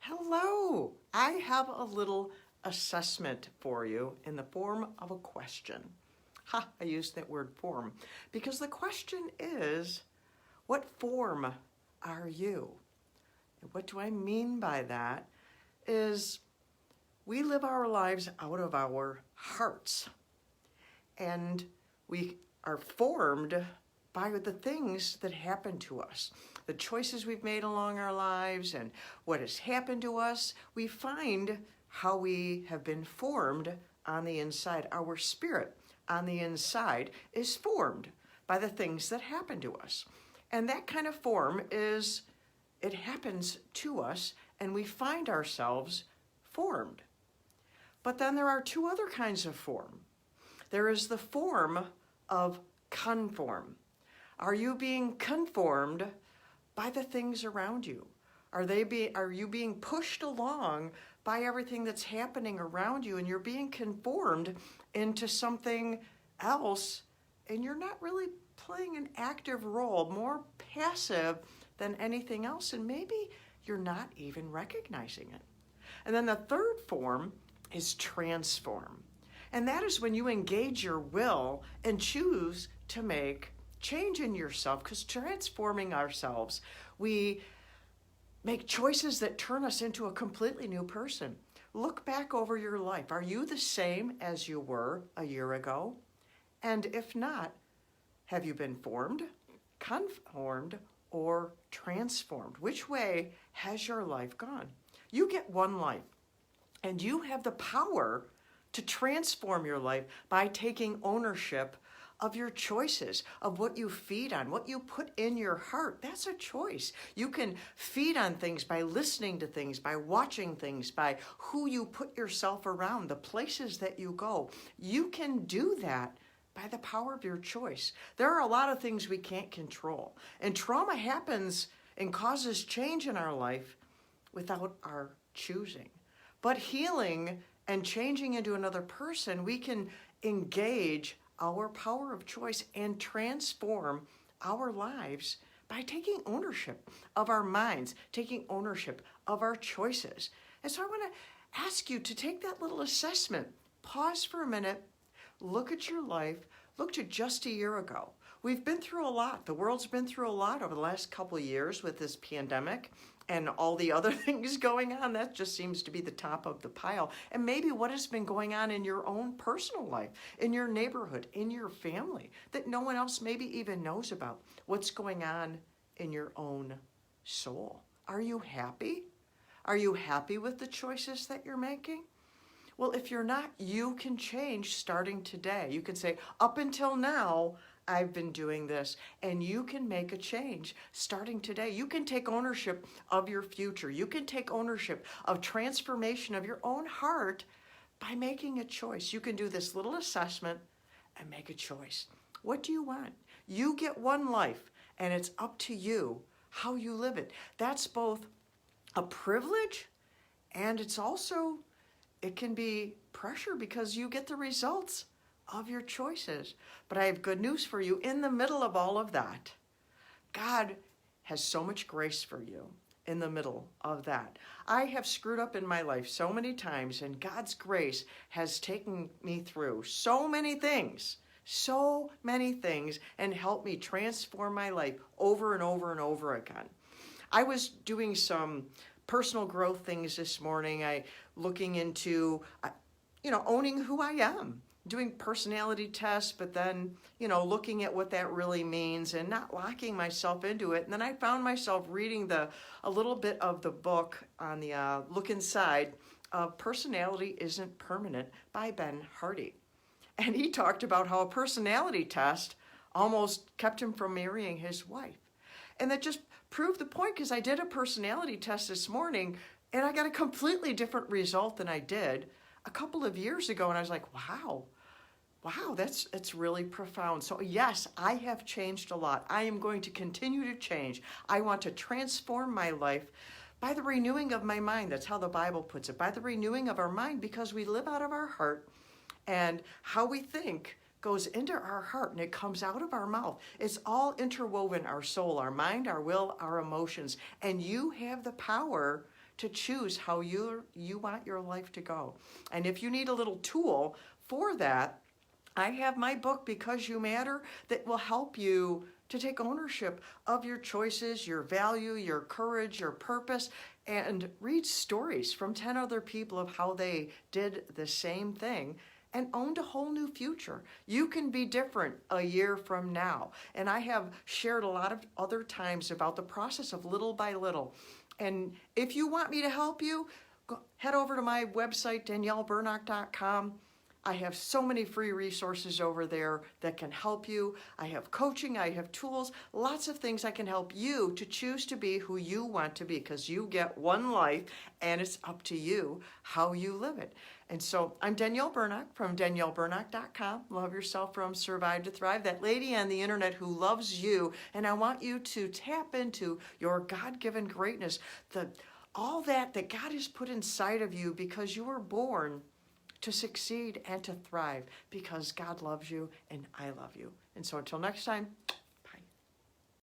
Hello, I have a little assessment for you in the form of a question. I used that word form because the question is, what form are you? And what do I mean by that is we live our lives out of our hearts, and we are formed by the things that happen to us, the choices we've made along our lives and what has happened to us. We find how we have been formed on the inside. Our spirit on the inside is formed by the things that happen to us. And that kind of form is, it happens to us and we find ourselves formed. But then there are two other kinds of form. There is the form of conform. Are you being conformed by the things around you? Are you being pushed along by everything that's happening around you, and you're being conformed into something else, and you're not really playing an active role, more passive than anything else, and maybe you're not even recognizing it. And then the third form is transform. And that is when you engage your will and choose to make change in yourself, because transforming ourselves, we make choices that turn us into a completely new person. Look back over your life. Are you the same as you were a year ago? And if not, have you been formed, conformed, or transformed? Which way has your life gone? You get one life, and you have the power to transform your life by taking ownership of your choices, of what you feed on, what you put in your heart. That's a choice. You can feed on things by listening to things, by watching things, by who you put yourself around, the places that you go. You can do that by the power of your choice. There are a lot of things we can't control, and trauma happens and causes change in our life without our choosing. But healing and changing into another person, we can engage our power of choice and transform our lives by taking ownership of our minds, taking ownership of our choices. And so I want to ask you to take that little assessment, pause for a minute, look at your life, look to just a year ago. We've been through a lot. The world's been through a lot over the last couple of years with this pandemic and all the other things going on. That just seems to be the top of the pile. And maybe what has been going on in your own personal life, in your neighborhood, in your family, that no one else maybe even knows about. What's going on in your own soul? Are you happy? Are you happy with the choices that you're making? Well, if you're not, you can change starting today. You can say, up until now, I've been doing this, and you can make a change starting today. You can take ownership of your future. You can take ownership of transformation of your own heart by making a choice. You can do this little assessment and make a choice. What do you want? You get one life, and it's up to you how you live it. That's both a privilege, and it's also, it can be pressure because you get the results of your choices. But I have good news for you. In the middle of all of that, God has so much grace for you in the middle of that. I have screwed up in my life so many times, and God's grace has taken me through so many things, and helped me transform my life over and over and over again. I was doing some personal growth things this morning. Looking into, owning who I am, doing personality tests, but then, looking at what that really means and not locking myself into it. And then I found myself reading a little bit of the book on the look inside of Personality Isn't Permanent by Ben Hardy. And he talked about how a personality test almost kept him from marrying his wife. And that just proved the point, because I did a personality test this morning and I got a completely different result than I did a couple of years ago. And I was like, wow, that's really profound. So yes, I have changed a lot. I am going to continue to change. I want to transform my life by the renewing of my mind. That's how the Bible puts it, by the renewing of our mind, because we live out of our heart, and how we think goes into our heart and it comes out of our mouth. It's all interwoven, our soul, our mind, our will, our emotions. And you have the power to choose how you want your life to go. And if you need a little tool for that, I have my book, Because You Matter, that will help you to take ownership of your choices, your value, your courage, your purpose, and read stories from 10 other people of how they did the same thing and owned a whole new future. You can be different a year from now. And I have shared a lot of other times about the process of little by little. And if you want me to help you, head over to my website, danielleburnock.com. I have so many free resources over there that can help you. I have coaching, I have tools, lots of things that can help you to choose to be who you want to be, because you get one life and it's up to you how you live it. And so I'm Danielle Burnock from danielleburnock.com. Love yourself from Survive to Thrive, that lady on the internet who loves you. And I want you to tap into your God-given greatness, all that God has put inside of you, because you were born to succeed and to thrive, because God loves you and I love you. And so until next time,